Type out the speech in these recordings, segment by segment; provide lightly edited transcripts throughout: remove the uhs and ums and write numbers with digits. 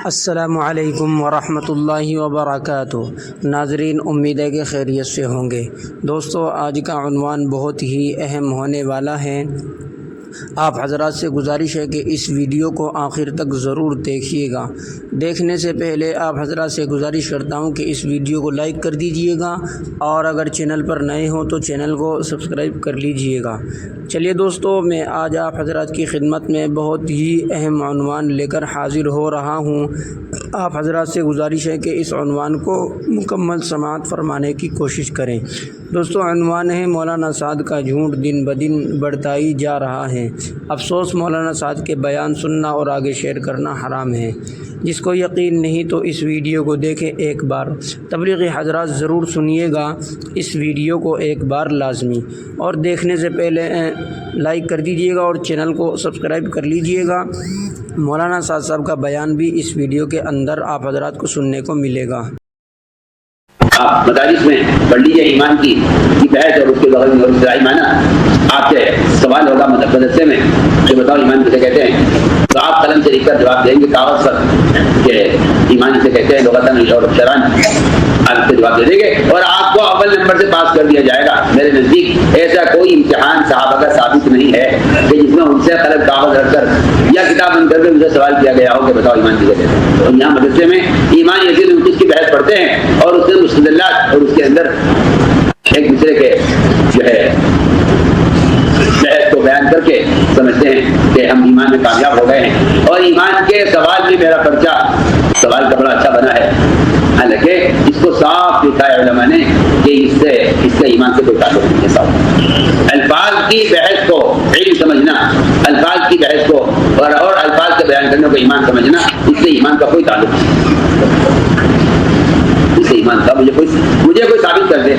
السلام علیکم ورحمۃ اللہ وبرکاتہ۔ ناظرین، امید ہے کہ خیریت سے ہوں گے۔ دوستو، آج کا عنوان بہت ہی اہم ہونے والا ہے۔ آپ حضرات سے گزارش ہے کہ اس ویڈیو کو آخر تک ضرور دیکھیے گا۔ دیکھنے سے پہلے آپ حضرات سے گزارش کرتا ہوں کہ اس ویڈیو کو لائک کر دیجیے گا، اور اگر چینل پر نئے ہوں تو چینل کو سبسکرائب کر لیجیے گا۔ چلیے دوستو، میں آج آپ حضرات کی خدمت میں بہت ہی اہم عنوان لے کر حاضر ہو رہا ہوں۔ آپ حضرات سے گزارش ہے کہ اس عنوان کو مکمل سماعت فرمانے کی کوشش کریں۔ دوستو، عنوان ہے مولانا سعد کا جھوٹ دن بدن بڑھتا ہی جا رہا ہے۔ افسوس، مولانا سعد کے بیان سننا اور آگے شیئر کرنا حرام ہے۔ جس کو یقین نہیں تو اس ویڈیو کو دیکھیں ایک بار۔ تبلیغی حضرات ضرور سنیے گا اس ویڈیو کو ایک بار لازمی، اور دیکھنے سے پہلے لائک کر دیجیے گا اور چینل کو سبسکرائب کر لیجیے گا۔ مولانا سعد صاحب کا بیان بھی اس ویڈیو کے اندر آپ حضرات کو سننے کو ملے گا۔ آپ مدارس میں پڑھ لیجیے ایمان کی بحث، اور اس کے بغل میں اور اصطلاحی معنی آپ سے سوال ہوگا مدرسے میں کہ بتاؤ ایمان کسے کہتے ہیں، تو آپ قلم سے لکھ کر جواب دیں گے کاغذ پر کہ ایمان اسے کہتے ہیں لغتاً اور شرعاً، آپ سے جواب دے دیں گے اور آپ کو اول نمبر سے پاس کر دیا جائے گا۔ میرے نزدیک ایسا کوئی امتحان صحابہ کا ثابت نہیں ہے کہ جس میں ان سے قلم کاغذ رکھ کر یا کتاب بند کر کے ان سے سوال کیا گیا ہو کہ بتاؤ ایمان کسے کہتے ہیں۔ اور یہاں مدرسے میں ایمان یزید انقص کی بحث پڑھتے ہیں اور اس کے مستدلات اور اس کے اندر ایک دوسرے کے جو ہے بحث کو بیان کر کے سمجھتے ہیں کہ ہم ایمان میں کامیاب ہو گئے ہیں، اور ایمان کے سوال میں میرا پرچہ سوال کا بڑا اچھا بنا ہے۔ حالانکہ اس کو صاف لکھا ہے علماء نے کہ اس سے ایمان سے کوئی تعلق نہیں ہے۔ صاحب الفاظ کی بحث کو علم سمجھنا، الفاظ کی بحث کو اور الفاظ کے بیان کرنے کو ایمان سمجھنا، اس سے ایمان کا کوئی تعلق نہیں۔ اس سے ایمان کا مجھے کوئی ثابت کر دے۔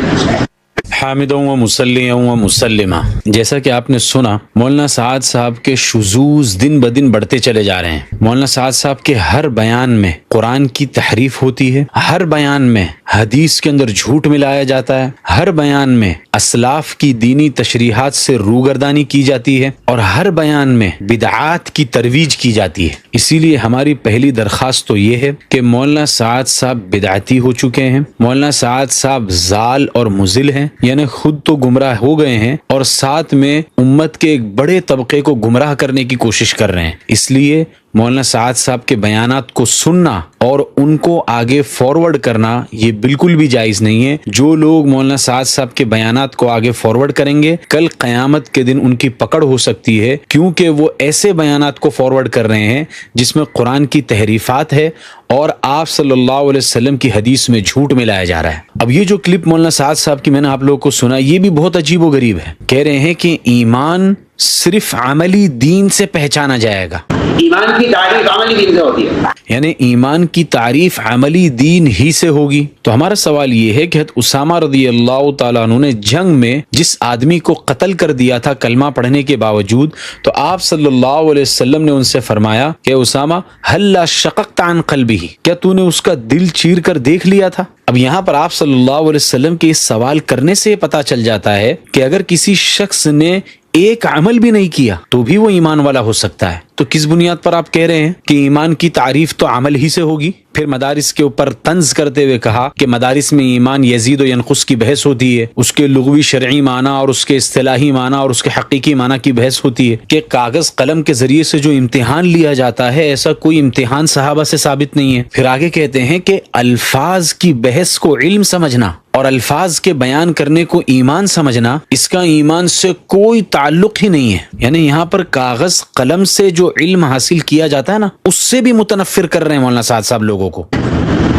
حامدوں و مسلیوں و مسلمہ، جیسا کہ آپ نے سنا، مولانا سعد صاحب کے شذوذ دن بدن بڑھتے چلے جا رہے ہیں۔ مولانا سعد صاحب کے ہر بیان میں قرآن کی تحریف ہوتی ہے، ہر بیان میں حدیث کے اندر جھوٹ ملایا جاتا ہے، ہر بیان میں اسلاف کی دینی تشریحات سے روگردانی کی جاتی ہے، اور ہر بیان میں بدعات کی ترویج کی جاتی ہے۔ اسی لیے ہماری پہلی درخواست تو یہ ہے کہ مولانا سعد صاحب بدعتی ہو چکے ہیں، مولانا سعد صاحب ضال اور مضل ہیں، یعنی خود تو گمراہ ہو گئے ہیں اور ساتھ میں امت کے ایک بڑے طبقے کو گمراہ کرنے کی کوشش کر رہے ہیں۔ اس لیے مولانا سعد صاحب کے بیانات کو سننا اور ان کو آگے فارورڈ کرنا یہ بالکل بھی جائز نہیں ہے۔ جو لوگ مولانا سعد صاحب کے بیانات کو آگے فارورڈ کریں گے، کل قیامت کے دن ان کی پکڑ ہو سکتی ہے، کیونکہ وہ ایسے بیانات کو فارورڈ کر رہے ہیں جس میں قرآن کی تحریفات ہے اور آپ صلی اللہ علیہ وسلم کی حدیث میں جھوٹ ملایا جا رہا ہے۔ اب یہ جو کلپ مولانا سعد صاحب کی میں نے آپ لوگوں کو سنا، یہ بھی بہت عجیب و غریب ہے۔ کہہ رہے ہیں کہ ایمان صرف عملی دین سے پہچانا جائے گا۔ ایمان کی تعریف عملی دین سے ہوتی ہے، یعنی ایمان کی تعریف عملی دین ہی سے ہوگی۔ تو ہمارا سوال یہ ہے کہ حضرت اسامہ رضی اللہ تعالیٰ عنہ نے جنگ میں جس آدمی کو قتل کر دیا تھا کلمہ پڑھنے کے باوجود، تو آپ صلی اللہ علیہ وسلم نے ان سے فرمایا کہ اسامہ ہل شققت عن قلبہ، کیا تو نے اس کا دل چیر کر دیکھ لیا تھا؟ اب یہاں پر آپ صلی اللہ علیہ وسلم کے اس سوال کرنے سے پتہ چل جاتا ہے کہ اگر کسی شخص نے ایک عمل بھی نہیں کیا تو بھی وہ ایمان والا ہو سکتا ہے۔ تو کس بنیاد پر آپ کہہ رہے ہیں کہ ایمان کی تعریف تو عمل ہی سے ہوگی؟ پھر مدارس کے اوپر طنز کرتے ہوئے کہا کہ مدارس میں ایمان یزید و ینقص کی بحث ہوتی ہے، اس کے لغوی شرعی معنی اور اس کے اصطلاحی معنی اور اس کے حقیقی معنی کی بحث ہوتی ہے، کہ کاغذ قلم کے ذریعے سے جو امتحان لیا جاتا ہے ایسا کوئی امتحان صحابہ سے ثابت نہیں ہے۔ پھر آگے کہتے ہیں کہ الفاظ کی بحث کو علم سمجھنا اور الفاظ کے بیان کرنے کو ایمان سمجھنا، اس کا ایمان سے کوئی تعلق ہی نہیں ہے۔ یعنی یہاں پر کاغذ قلم سے جو علم حاصل کیا جاتا ہے نا، اس سے بھی متنفر کر رہے ہیں مولانا سعد صاحب لوگوں کو۔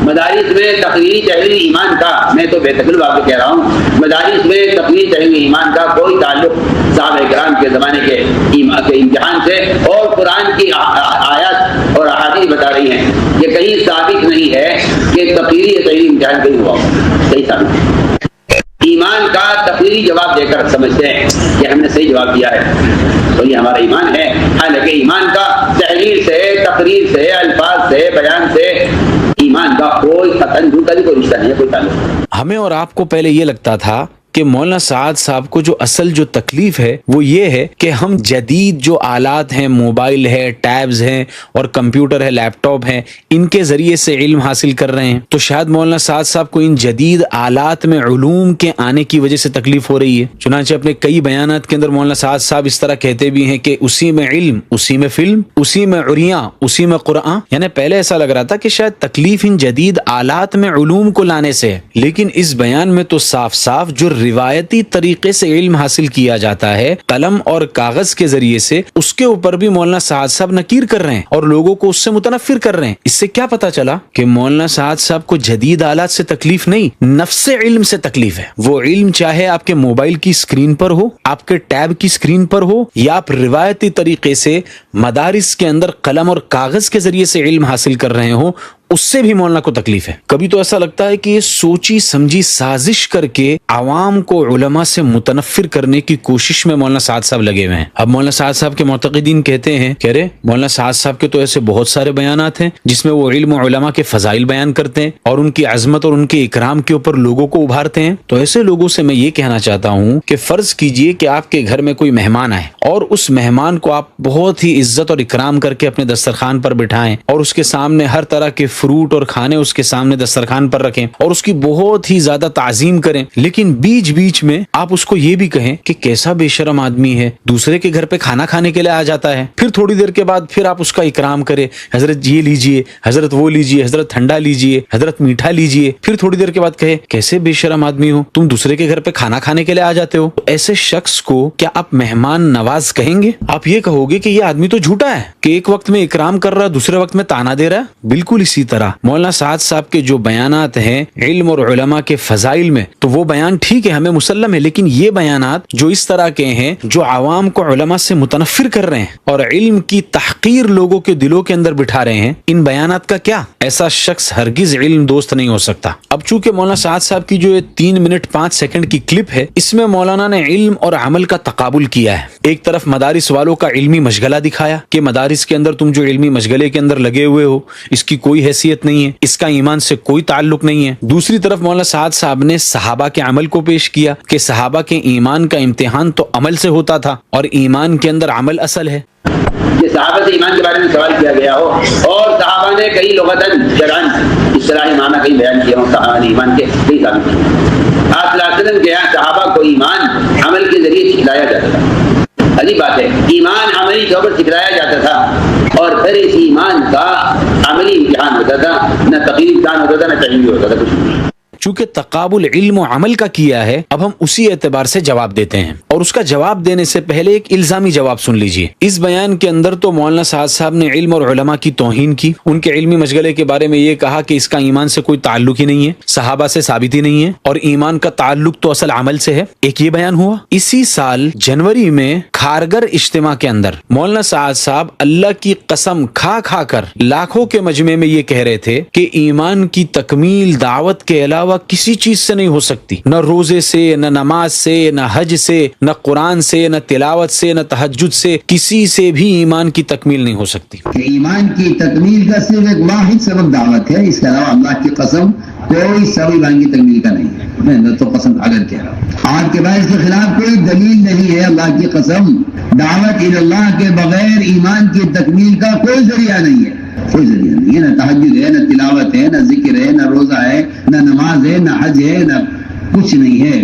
مدارس میں تقریری تحلیل ایمان کا، میں تو بے تکلف آپ کو کہہ رہا ہوں، مدارس میں تقریری تحلیل ایمان کا کوئی تعلق صحابہ کرام کے زمانے کے امتحان سے، اور قرآن کی آیات اور احادیث بتا رہی ہیں کہ کہیں ثابت نہیں ہے کہ تقریری تحلیل امتحان کہیں ہوا، صحیح ثابت ہے۔ ایمان کا تقریری جواب دے کر سمجھتے ہیں کہ ہم نے صحیح جواب دیا ہے تو یہ ہمارا ایمان ہے۔ حالانکہ ایمان کا تحریر سے، تقریر سے، الفاظ سے، بیان سے ایمان کا کوئی قطعاً جھوٹا بھی کوئی رشتہ نہیں ہے، کوئی تعلق نہیں۔ ہمیں اور آپ کو پہلے یہ لگتا تھا کہ مولانا سعد صاحب کو جو اصل جو تکلیف ہے وہ یہ ہے کہ ہم جدید جو آلات ہیں، موبائل ہے، ٹیبز ہیں اور کمپیوٹر ہے، لیپ ٹاپ ہے، ان کے ذریعے سے علم حاصل کر رہے ہیں، تو شاید مولانا سعد صاحب کو ان جدید آلات میں علوم کے آنے کی وجہ سے تکلیف ہو رہی ہے۔ چنانچہ اپنے کئی بیانات کے اندر مولانا سعد صاحب اس طرح کہتے بھی ہیں کہ اسی میں علم، اسی میں فلم، اسی میں عریاں، اسی میں قرآن۔ یعنی پہلے ایسا لگ رہا تھا کہ شاید تکلیف ان جدید آلات میں علوم کو لانے سے ہے، لیکن اس بیان میں تو صاف صاف جو روایتی طریقے سے علم حاصل کیا جاتا ہے قلم اور کاغذ کے ذریعے سے، اس کے اوپر بھی مولانا سعد صاحب نکیر کر رہے ہیں اور لوگوں کو اس سے متنفر کر رہے ہیں۔ اس سے کیا پتا چلا کہ مولانا سعد صاحب کو جدید آلات سے تکلیف نہیں، نفس علم سے تکلیف ہے۔ وہ علم چاہے آپ کے موبائل کی اسکرین پر ہو، آپ کے ٹیب کی اسکرین پر ہو، یا آپ روایتی طریقے سے مدارس کے اندر قلم اور کاغذ کے ذریعے سے علم حاصل کر رہے ہو، اس سے بھی مولانا کو تکلیف ہے۔ کبھی تو ایسا لگتا ہے کہ یہ سوچی سمجھی سازش کر کے عوام کو علماء سے متنفر کرنے کی کوشش میں مولانا سعد صاحب لگے ہوئے ہیں۔ اب مولانا سعد صاحب کے معتقدین کہتے ہیں کہ ارے مولانا سعد صاحب کے تو ایسے بہت سارے بیانات ہیں جس میں وہ علم و علماء کے فضائل بیان کرتے ہیں اور ان کی عظمت اور ان کے اکرام کے اوپر لوگوں کو ابھارتے ہیں۔ تو ایسے لوگوں سے میں یہ کہنا چاہتا ہوں کہ فرض کیجئے کہ آپ کے گھر میں کوئی مہمان آئے اور اس مہمان کو آپ بہت ہی عزت اور اکرام کر کے اپنے دسترخوان پر بٹھائیں اور اس کے سامنے ہر طرح کے فروٹ اور کھانے اس کے سامنے دسترخوان پر رکھیں اور اس کی بہت ہی زیادہ تعظیم کریں، لیکن بیچ بیچ میں آپ اس کو یہ بھی کہیں کہ کیسا بے شرم آدمی ہے، دوسرے کے گھر پہ کھانا کھانے کے لیے آ جاتا ہے، پھر تھوڑی دیر کے بعد پھر آپ اس کا اکرام کریں، حضرت یہ لیجئے، حضرت وہ لیجئے، حضرت ٹھنڈا لیجئے، حضرت میٹھا لیجئے، پھر تھوڑی دیر کے بعد کہے کیسے بے شرم آدمی ہو، تم دوسرے کے گھر پہ کھانا کھانے کے لیے آ جاتے ہو۔ تو ایسے شخص کو کیا آپ مہمان نواز کہیں گے؟ آپ یہ کہو گے کہ یہ آدمی تو جھوٹا ہے کہ ایک وقت میں اکرام کر رہا ہے، دوسرے وقت میں تانا دے رہا ہے۔ بالکل اسی طرح مولانا سعد صاحب کے جو بیانات ہیں علم اور علماء کے فضائل میں، تو وہ بیان ٹھیک ہے، ہمیں مسلم ہے، لیکن یہ بیانات جو اس طرح کے ہیں جو عوام کو علماء سے متنفر کر رہے ہیں اور علم کی تحقیر لوگوں کے دلوں کے اندر بٹھا رہے ہیں، ان بیانات کا کیا؟ ایسا شخص ہرگز علم دوست نہیں ہو سکتا۔ اب چونکہ مولانا سعد صاحب کی جو 3 منٹ 5 سیکنڈ کی کلپ ہے، اس میں مولانا نے علم اور عمل کا تقابل کیا ہے۔ ایک طرف مدارس والوں کا علمی مشغلہ دکھایا کہ مدارس کے اندر تم جو علمی مشغلے کے اندر لگے ہوئے ہو، اس کی کوئی حیثیت نہیں ہے، اس کا ایمان سے کوئی تعلق نہیں ہے۔ دوسری طرف مولانا سعد صاحب نے صحابہ کے عمل کو پیش کیا کہ صحابہ کے ایمان کا امتحان تو عمل سے ہوتا تھا اور ایمان کے اندر عمل اصل ہے۔ کہ صحابہ سے ایمان کے بارے میں سوال کیا گیا ہو اور صحابہ نے کئی لغتاً شرعاً اصطلاحی معنی کہیں بیان کیا ہو، صحابہ نے ایمان کے کئی ثابت کیے۔ آپ صلی اللہ علیہ وسلم کے یہاں صحابہ کو ایمان عمل کے ذریعے سکھلایا جاتا تھا۔ عجیب بات ہے، ایمان عملی طور پر سکھلایا جاتا تھا اور پھر اس ایمان کا عملی امتحان ہوتا تھا، نہ تقریری امتحان ہوتا تھا، نہ تجربی ہوتا تھا، کچھ نہیں۔ چونکہ تقابل علم و عمل کا کیا ہے، اب ہم اسی اعتبار سے جواب دیتے ہیں، اور اس کا جواب دینے سے پہلے ایک الزامی جواب سن لیجئے۔ اس بیان کے اندر تو مولانا سعد صاحب نے علم اور علماء کی توہین کی، ان کے علمی مشغلے کے بارے میں یہ کہا کہ اس کا ایمان سے کوئی تعلق ہی نہیں ہے، صحابہ سے ثابت ہی نہیں ہے، اور ایمان کا تعلق تو اصل عمل سے ہے۔ ایک یہ بیان ہوا۔ اسی سال جنوری میں کھارگر اجتماع کے اندر مولانا سعد صاحب اللہ کی قسم کھا کھا کر لاکھوں کے مجمع میں یہ کہہ رہے تھے کہ ایمان کی تکمیل دعوت کے علاوہ کسی چیز سے نہیں ہو سکتی، نہ روزے سے، نہ نماز سے، نہ حج سے، نہ قرآن سے، نہ تلاوت سے، نہ تہجد سے، کسی سے بھی ایمان کی تکمیل نہیں ہو سکتی۔ کہ ایمان کی تکمیل کا صرف ایک واحد سبب دعوت ہے، اس کے علاوہ اللہ کی قسم کوئی سبب ایمان کی تکمیل کا نہیں ہے۔ میں تو قسم کھا کر کہہ رہا ہوں، آج کے بعد اس کے خلاف کوئی دلیل نہیں ہے۔ اللہ کی قسم، دعوت اللہ کے بغیر ایمان کی تکمیل کا کوئی ذریعہ نہیں ہے، کوئی ذریعہ نہیں ہے۔ نہ تہجد ہے، نہ تلاوت ہے، نہ ذکر ہے، نہ روزہ ہے، نہ نماز ہے، نہ حج ہے، نہ کچھ نہیں ہے۔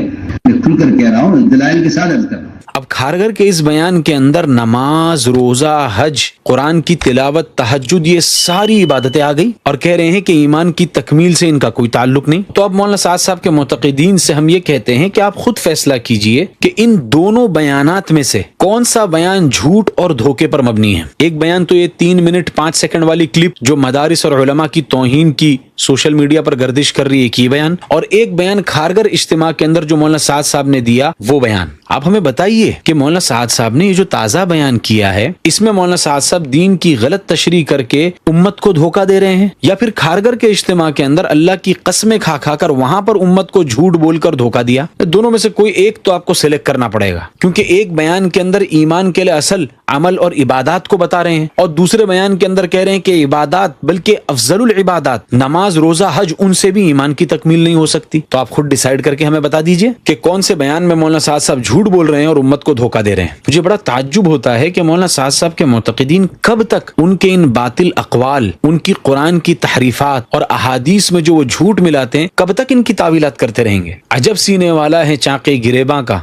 میں کھل کر کہہ رہا ہوں، دلائل کے ساتھ عرض کر رہا ہوں۔ اب کھارگر کے اس بیان کے اندر نماز، روزہ، حج، قرآن کی تلاوت، تہجد، یہ ساری عبادتیں آ گئی اور کہہ رہے ہیں کہ ایمان کی تکمیل سے ان کا کوئی تعلق نہیں۔ تو اب مولانا سعد صاحب کے معتقدین سے ہم یہ کہتے ہیں کہ آپ خود فیصلہ کیجئے کہ ان دونوں بیانات میں سے کون سا بیان جھوٹ اور دھوکے پر مبنی ہے۔ ایک بیان تو یہ 3 منٹ 5 سیکنڈ والی کلپ جو مدارس اور علماء کی توہین کی سوشل میڈیا پر گردش کر رہی ہے، ایک یہ بیان، اور ایک بیان کھارگر اجتماع کے اندر جو مولانا سعد صاحب نے دیا وہ بیان۔ آپ ہمیں بتائیے کہ مولانا سعد صاحب نے یہ جو تازہ بیان کیا ہے، اس میں مولانا سعد صاحب صاحب دین کی غلط تشریح کر کے امت کو دھوکہ دے رہے ہیں، یا پھر کھارگر کے اجتماع کے اندر اللہ کی قسمیں کھا کھا کر وہاں پر امت کو جھوٹ بول کر دھوکہ دیا؟ دونوں میں سے کوئی ایک تو آپ کو سلیکٹ کرنا پڑے گا، کیونکہ ایک بیان کے اندر ایمان کے لیے اصل عمل اور عبادات کو بتا رہے ہیں، اور دوسرے بیان کے اندر کہہ رہے ہیں کہ عبادات بلکہ افضل العبادات نماز، روزہ، حج، ان سے بھی ایمان کی تکمیل نہیں ہو سکتی۔ تو آپ خود ڈیسائیڈ کر کے ہمیں بتا دیجئے کہ کون سے بیان میں مولانا سعد صاحب جھوٹ بول رہے ہیں اور امت کو دھوکہ دے رہے ہیں۔ مجھے بڑا تعجب ہوتا ہے کہ مولانا سعد صاحب کے معتقدین کب تک ان کے ان باطل اقوال، ان کی قرآن کی تحریفات اور احادیث میں جو وہ جھوٹ ملاتے ہیں، کب تک ان کی تعویلات کرتے رہیں گے؟ عجب سینے والا ہے چانقے گریباں کا،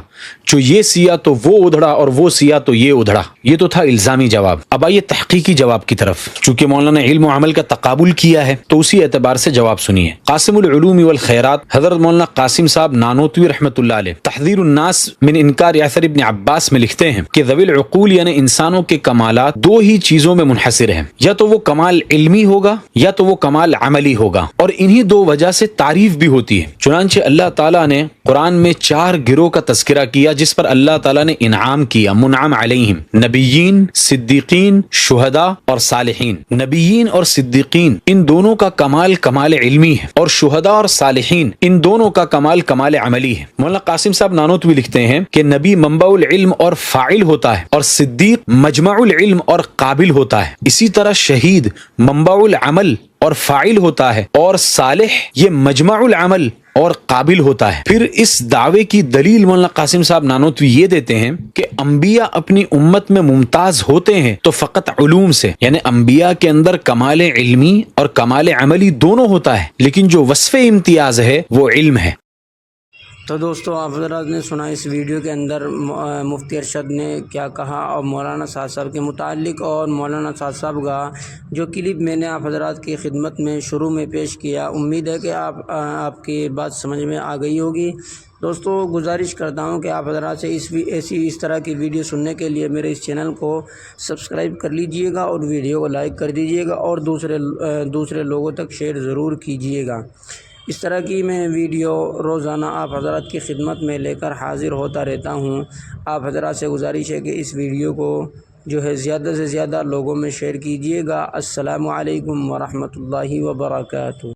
جو یہ سیا تو وہ ادھڑا اور وہ سیا تو یہ ادھڑا۔ یہ تو تھا الزامی جواب۔ اب آئیے تحقیقی جواب کی طرف۔ چونکہ مولانا نے علم و عمل کا تقابل کیا ہے تو اسی اعتبار سے جواب سنیے۔ قاسم العلوم والخیرات حضرت مولانا قاسم صاحب نانوتوی رحمۃ اللہ علیہ تحذیر الناس من انکار اثر ابن عباس میں لکھتے ہیں کہ ذوی العقول یعنی انسانوں کے کمالات دو ہی چیزوں میں منحصر ہیں، یا تو وہ کمال علمی ہوگا یا تو وہ کمال عملی ہوگا، اور انہی دو وجہ سے تعریف بھی ہوتی ہے۔ چنانچہ اللہ تعالیٰ نے قرآن میں 4 گروہ کا تذکرہ کیا جس پر اللہ تعالیٰ نے انعام کیا، منعم علیہم، نبیین، صدیقین، شہداء اور صالحین۔ نبیین اور صدیقین ان دونوں کا کمال کمال علمی ہے، اور شہداء اور صالحین ان دونوں کا کمال کمال عملی ہے۔ مولانا قاسم صاحب نانوتوی لکھتے ہیں کہ نبی منبع العلم اور فاعل ہوتا ہے، اور صدیق مجمع العلم اور قابل ہوتا ہے۔ اسی طرح شہید منبع العمل اور فاعل ہوتا ہے، اور صالح یہ مجمع العمل اور قابل ہوتا ہے۔ پھر اس دعوے کی دلیل مولانا قاسم صاحب نانوتوی یہ دیتے ہیں کہ انبیاء اپنی امت میں ممتاز ہوتے ہیں تو فقط علوم سے، یعنی انبیاء کے اندر کمال علمی اور کمال عملی دونوں ہوتا ہے، لیکن جو وصف امتیاز ہے وہ علم ہے۔ تو دوستو آپ حضرات نے سنا اس ویڈیو کے اندر مفتی ارشد نے کیا کہا اور مولانا سعد صاحب کے متعلق، اور مولانا سعد صاحب کا جو کلپ میں نے آپ حضرات کی خدمت میں شروع میں پیش کیا، امید ہے کہ آپ کی بات سمجھ میں آ گئی ہوگی۔ دوستو گزارش کرتا ہوں کہ آپ حضرات سے اس طرح کی ویڈیو سننے کے لیے میرے اس چینل کو سبسکرائب کر لیجئے گا، اور ویڈیو کو لائک کر دیجئے گا، اور دوسرے لوگوں تک شیئر ضرور کیجئے گا۔ اس طرح کی میں ویڈیو روزانہ آپ حضرات کی خدمت میں لے کر حاضر ہوتا رہتا ہوں۔ آپ حضرات سے گزارش ہے کہ اس ویڈیو کو جو ہے زیادہ سے زیادہ لوگوں میں شیئر کیجئے گا۔ السلام علیکم ورحمۃ اللہ وبرکاتہ۔